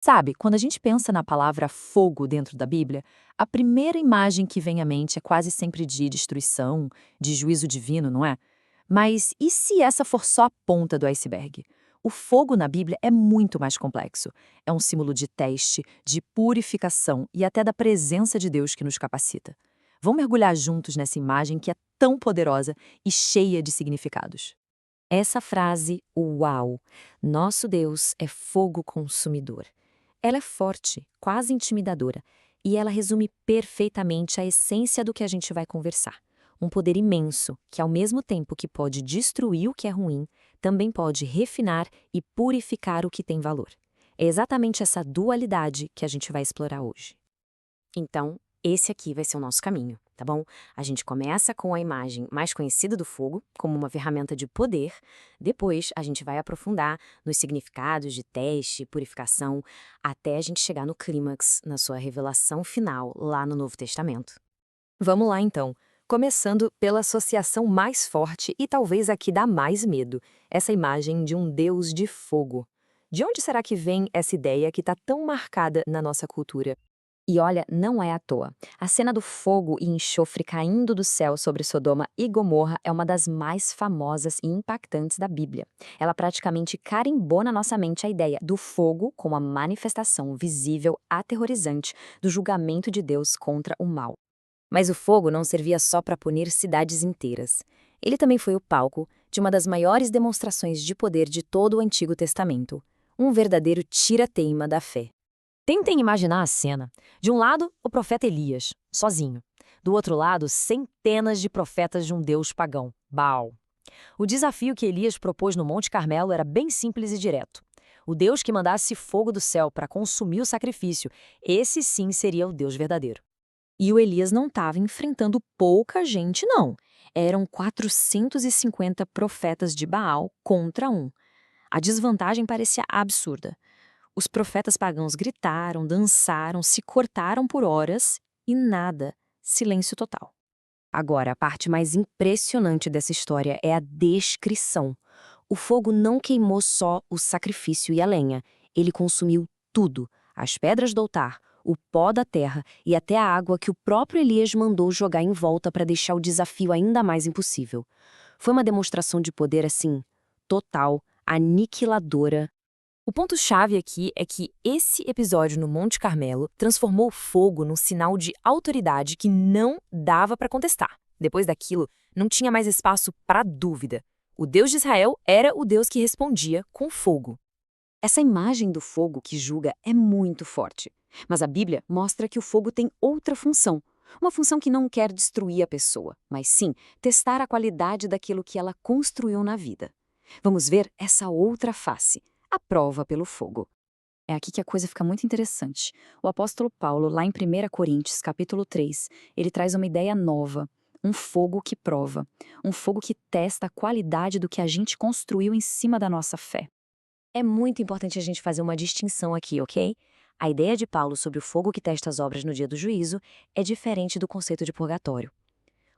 Sabe, quando a gente pensa na palavra fogo dentro da Bíblia, a primeira imagem que vem à mente é quase sempre de destruição, de juízo divino, não é? Mas e se essa for só a ponta do iceberg? O fogo na Bíblia é muito mais complexo. É um símbolo de teste, de purificação e até da presença de Deus que nos capacita. Vamos mergulhar juntos nessa imagem que é tão poderosa e cheia de significados. Essa frase, uau, nosso Deus é fogo consumidor. Ela é forte, quase intimidadora, e ela resume perfeitamente a essência do que a gente vai conversar. Um poder imenso que, ao mesmo tempo que pode destruir o que é ruim, também pode refinar e purificar o que tem valor. É exatamente essa dualidade que a gente vai explorar hoje. Então, esse aqui vai ser o nosso caminho, tá bom? A gente começa com a imagem mais conhecida do fogo, como uma ferramenta de poder. Depois, a gente vai aprofundar nos significados de teste, purificação, até a gente chegar no clímax, na sua revelação final, lá no Novo Testamento. Vamos lá então, começando pela associação mais forte e talvez a que dá mais medo, essa imagem de um Deus de fogo. De onde será que vem essa ideia que está tão marcada na nossa cultura? E olha, não é à toa. A cena do fogo e enxofre caindo do céu sobre Sodoma e Gomorra é uma das mais famosas e impactantes da Bíblia. Ela praticamente carimbou na nossa mente a ideia do fogo como a manifestação visível, aterrorizante do julgamento de Deus contra o mal. Mas o fogo não servia só para punir cidades inteiras. Ele também foi o palco de uma das maiores demonstrações de poder de todo o Antigo Testamento, um verdadeiro tira-teima da fé. Tentem imaginar a cena. De um lado, o profeta Elias, sozinho. Do outro lado, centenas de profetas de um deus pagão, Baal. O desafio que Elias propôs no Monte Carmelo era bem simples e direto. O Deus que mandasse fogo do céu para consumir o sacrifício, esse sim seria o Deus verdadeiro. E o Elias não estava enfrentando pouca gente, não. Eram 450 profetas de Baal contra um. A desvantagem parecia absurda. Os profetas pagãos gritaram, dançaram, se cortaram por horas e nada, silêncio total. Agora, a parte mais impressionante dessa história é a descrição. O fogo não queimou só o sacrifício e a lenha, ele consumiu tudo: as pedras do altar, o pó da terra e até a água que o próprio Elias mandou jogar em volta para deixar o desafio ainda mais impossível. Foi uma demonstração de poder assim, total, aniquiladora. O ponto-chave aqui é que esse episódio no Monte Carmelo transformou o fogo num sinal de autoridade que não dava para contestar. Depois daquilo, não tinha mais espaço para dúvida. O Deus de Israel era o Deus que respondia com fogo. Essa imagem do fogo que julga é muito forte. Mas a Bíblia mostra que o fogo tem outra função. Uma função que não quer destruir a pessoa, mas sim testar a qualidade daquilo que ela construiu na vida. Vamos ver essa outra face, a prova pelo fogo. É aqui que a coisa fica muito interessante. O apóstolo Paulo, lá em 1 Coríntios, capítulo 3, ele traz uma ideia nova, um fogo que prova, um fogo que testa a qualidade do que a gente construiu em cima da nossa fé. É muito importante a gente fazer uma distinção aqui, ok? A ideia de Paulo sobre o fogo que testa as obras no dia do juízo é diferente do conceito de purgatório.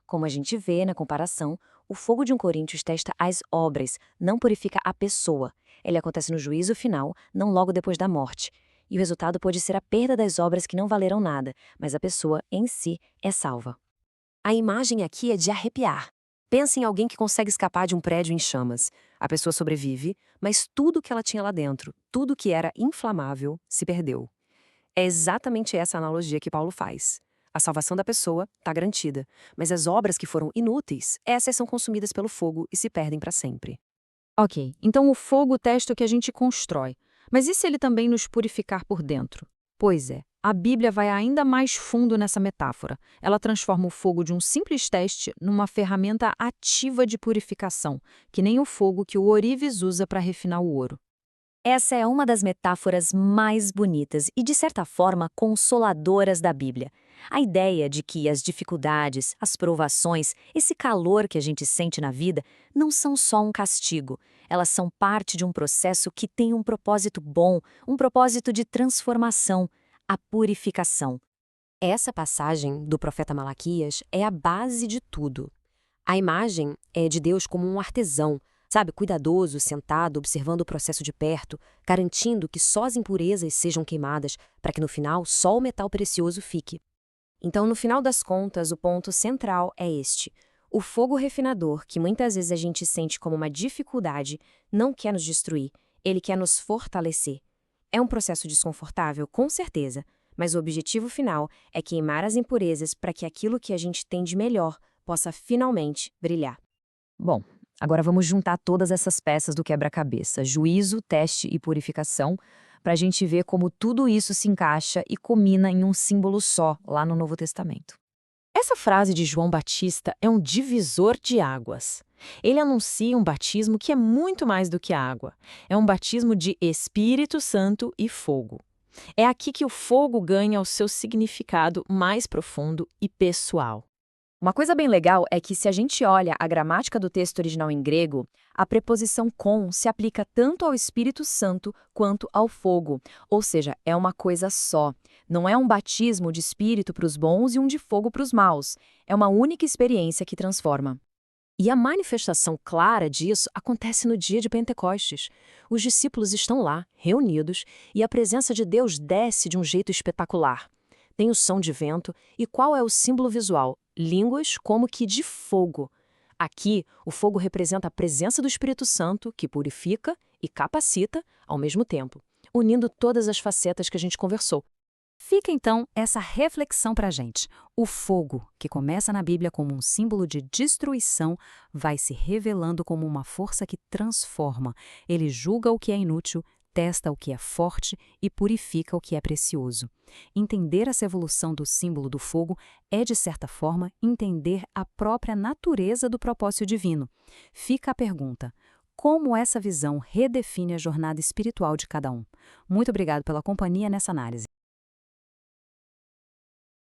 Como a gente vê na comparação, o fogo de 1 Coríntios testa as obras, não purifica a pessoa. Ele acontece no juízo final, não logo depois da morte. E o resultado pode ser a perda das obras que não valeram nada, mas a pessoa, em si, é salva. A imagem aqui é de arrepiar. Pensa em alguém que consegue escapar de um prédio em chamas. A pessoa sobrevive, mas tudo que ela tinha lá dentro, tudo que era inflamável, se perdeu. É exatamente essa analogia que Paulo faz. A salvação da pessoa está garantida, mas as obras que foram inúteis, essas são consumidas pelo fogo e se perdem para sempre. Ok, então o fogo testa o que a gente constrói. Mas e se ele também nos purificar por dentro? Pois é, a Bíblia vai ainda mais fundo nessa metáfora. Ela transforma o fogo de um simples teste numa ferramenta ativa de purificação, que nem o fogo que o ourives usa para refinar o ouro. Essa é uma das metáforas mais bonitas e, de certa forma, consoladoras da Bíblia. A ideia de que as dificuldades, as provações, esse calor que a gente sente na vida, não são só um castigo. Elas são parte de um processo que tem um propósito bom, um propósito de transformação, a purificação. Essa passagem do profeta Malaquias é a base de tudo. A imagem é de Deus como um artesão, Sabe, cuidadoso, sentado, observando o processo de perto, garantindo que só as impurezas sejam queimadas, para que no final só o metal precioso fique. Então, no final das contas, o ponto central é este. O fogo refinador, que muitas vezes a gente sente como uma dificuldade, não quer nos destruir, ele quer nos fortalecer. É um processo desconfortável, com certeza, mas o objetivo final é queimar as impurezas para que aquilo que a gente tem de melhor possa finalmente brilhar. Bom, agora vamos juntar todas essas peças do quebra-cabeça, juízo, teste e purificação, para a gente ver como tudo isso se encaixa e combina em um símbolo só lá no Novo Testamento. Essa frase de João Batista é um divisor de águas. Ele anuncia um batismo que é muito mais do que água. É um batismo de Espírito Santo e fogo. É aqui que o fogo ganha o seu significado mais profundo e pessoal. Uma coisa bem legal é que, se a gente olha a gramática do texto original em grego, a preposição com se aplica tanto ao Espírito Santo quanto ao fogo, ou seja, é uma coisa só. Não é um batismo de espírito para os bons e um de fogo para os maus. É uma única experiência que transforma. E a manifestação clara disso acontece no dia de Pentecostes. Os discípulos estão lá, reunidos, e a presença de Deus desce de um jeito espetacular. Tem o som de vento, e qual é o símbolo visual? Línguas como que de fogo. Aqui, o fogo representa a presença do Espírito Santo, que purifica e capacita ao mesmo tempo, unindo todas as facetas que a gente conversou. Fica então essa reflexão para a gente. O fogo, que começa na Bíblia como um símbolo de destruição, vai se revelando como uma força que transforma. Ele julga o que é inútil, testa o que é forte e purifica o que é precioso. Entender essa evolução do símbolo do fogo é, de certa forma, entender a própria natureza do propósito divino. Fica a pergunta: como essa visão redefine a jornada espiritual de cada um? Muito obrigado pela companhia nessa análise.